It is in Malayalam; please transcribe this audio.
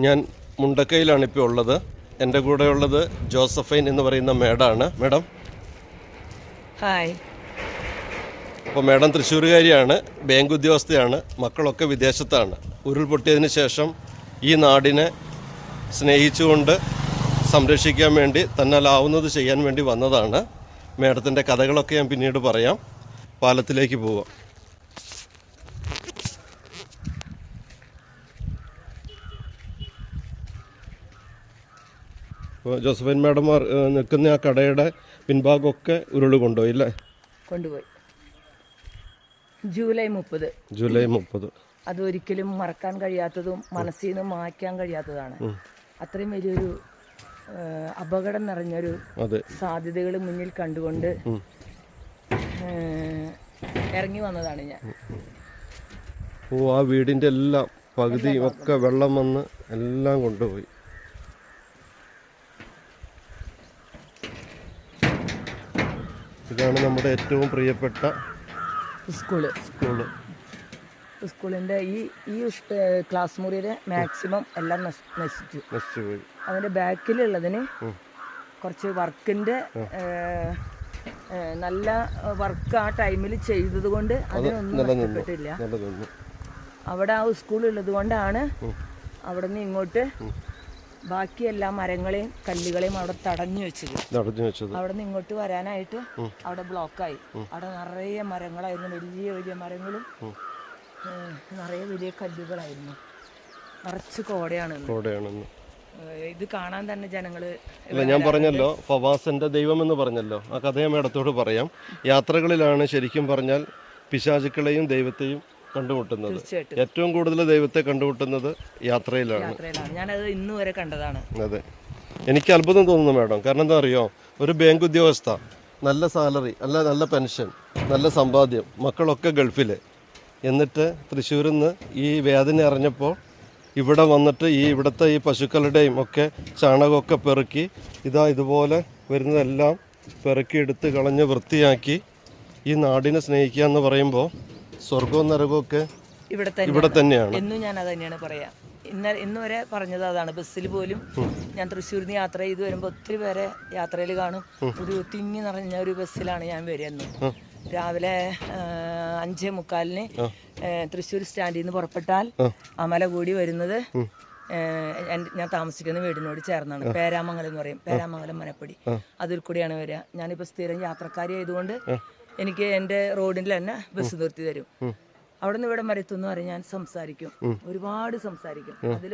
ഞാൻ മുണ്ടക്കയിലാണ് ഇപ്പോൾ ഉള്ളത്. എൻ്റെ കൂടെ ഉള്ളത് ജോസഫൈൻ എന്ന് പറയുന്ന മേഡമാണ്. Madam hi. അപ്പോൾ മേഡം തൃശ്ശൂരുകാരിയാണ്, ബാങ്ക് ഉദ്യോഗസ്ഥയാണ്, മക്കളൊക്കെ വിദേശത്താണ്. ഉരുൾപൊട്ടിയതിന് ശേഷം ഈ നാടിനെ സ്നേഹിച്ചുകൊണ്ട് സംരക്ഷിക്കാൻ വേണ്ടി തന്നാലാവുന്നത് ചെയ്യാൻ വേണ്ടി വന്നതാണ്. മേഡത്തിൻ്റെ കഥകളൊക്കെ ഞാൻ പിന്നീട് പറയാം. പാലത്തിലേക്ക് പോവാം. ജോസഫൈൻ മാഡം നിൽക്കുന്ന ആ കടയുടെ പിൻഭാഗമൊക്കെ ഉരുൾ കൊണ്ടുപോയി അല്ലേ? കൊണ്ടുപോയി. ജൂലൈ 30. അതൊരിക്കലും മറക്കാൻ കഴിയാത്തതും മനസ്സിൽ നിന്ന് മായ്ക്കാൻ കഴിയാത്തതാണ്. അത്രയും വലിയൊരു അപകടം നിറഞ്ഞൊരു സാധ്യതകൾ മുന്നിൽ കണ്ടുകൊണ്ട് ഇറങ്ങി വന്നതാണ് ഞാൻ. ആ വീടിൻ്റെ എല്ലാം പകുതിയും ഒക്കെ വെള്ളം വന്ന് എല്ലാം കൊണ്ടുപോയി. ഇതാണ് നമ്മുടെ ഏറ്റവും പ്രിയപ്പെട്ട സ്കൂളിൻ്റെ ഈ ക്ലാസ് മുറിയുടെ മാക്സിമം എല്ലാം നശിച്ചുപോയി. അതിൻ്റെ ബാക്കിലുള്ളതിന് കുറച്ച് വർക്കിൻ്റെ നല്ല വർക്ക് ആ ടൈമിൽ ചെയ്തത് കൊണ്ട് അതിനൊന്നും നഷ്ടപ്പെട്ടില്ല. അവിടെ ആ സ്കൂളുള്ളത് കൊണ്ടാണ് അവിടെ നിന്ന് ഇങ്ങോട്ട് ബാക്കി എല്ലാ മരങ്ങളെയും കല്ലുകളെയും അവിടെ തടഞ്ഞു വെച്ചത്. അവിടെ നിന്ന് ഇങ്ങോട്ട് വരാനായിട്ട് അവിടെ ബ്ലോക്കായി. അവിടെ നിറയെ മരങ്ങളായിരുന്നു, വലിയ വലിയ മരങ്ങളും നിറയെ വലിയ കല്ലുകളായിരുന്നു. നിറച്ച് കോടയാണെന്ന്. ഇത് കാണാൻ തന്നെ ജനങ്ങള്. ഞാൻ പറഞ്ഞല്ലോ ഫവാസന്റെ ദൈവം എന്ന് പറഞ്ഞല്ലോ, ആ കഥ ഞാൻ മേഡത്തോട് പറയാം. യാത്രകളിലാണ് ശരിക്കും പറഞ്ഞാൽ പിശാചുക്കളെയും ദൈവത്തെയും കണ്ടുമുട്ടുന്നത്. ഏറ്റവും കൂടുതൽ ദൈവത്തെ കണ്ടുമുട്ടുന്നത് യാത്രയിലാണ്. ഞാനത് ഇന്ന് വരെ കണ്ടതാണ്. അതെ, എനിക്ക് അത്ഭുതം തോന്നുന്നു മേഡം. കാരണം എന്താ അറിയോ, ഒരു ബാങ്ക് ഉദ്യോഗസ്ഥ, നല്ല സാലറി, നല്ല പെൻഷൻ, നല്ല സമ്പാദ്യം, മക്കളൊക്കെ ഗൾഫിൽ, എന്നിട്ട് തൃശ്ശൂരിൽ നിന്ന് ഈ വേദന അറിഞ്ഞപ്പോൾ ഇവിടെ വന്നിട്ട് ഇവിടുത്തെ ഈ പശുക്കളുടെയും ഒക്കെ ചാണകമൊക്കെ പെറുക്കി ഇതുപോലെ വരുന്നതെല്ലാം പെറുക്കിയെടുത്ത് കളഞ്ഞ് വൃത്തിയാക്കി ഈ നാടിനെ സ്നേഹിക്കുക എന്ന് പറയുമ്പോൾ സ്വർഗവും നരകമൊക്കെ ഇവിടെ തന്നെയാണ്. എന്നും ഞാൻ അത് തന്നെയാണ് പറയാ. ഇന്ന് വരെ പറഞ്ഞത് അതാണ്. ബസ്സിൽ പോലും ഞാൻ തൃശ്ശൂരിൽ നിന്ന് യാത്ര ചെയ്ത് വരുമ്പോൾ ഒത്തിരി പേരെ യാത്രയിൽ കാണും. ഒരു തിങ്ങി നിറഞ്ഞ ഒരു ബസ്സിലാണ് ഞാൻ വരുന്നത്. രാവിലെ 5:45 തൃശ്ശൂർ സ്റ്റാൻഡിൽ നിന്ന് പുറപ്പെട്ടാൽ അമല കൂടി വരുന്നത് ഞാൻ താമസിക്കുന്ന വീടിനോട് ചേർന്നാണ്. പേരാമംഗലം എന്ന് പറയും, പേരാമംഗലം മനപ്പടി. അതിൽ കൂടിയാണ് വരിക. ഞാനിപ്പോൾ സ്ഥിരം യാത്രക്കാരി ആയതുകൊണ്ട് എനിക്ക് എൻ്റെ റോഡിൽ തന്നെ ബസ് നിർത്തി തരും. അവിടെ നിന്ന് ഇവിടെ വരെ എത്തുമെന്ന് പറഞ്ഞ് ഞാൻ സംസാരിക്കും, ഒരുപാട് സംസാരിക്കും. അതിൽ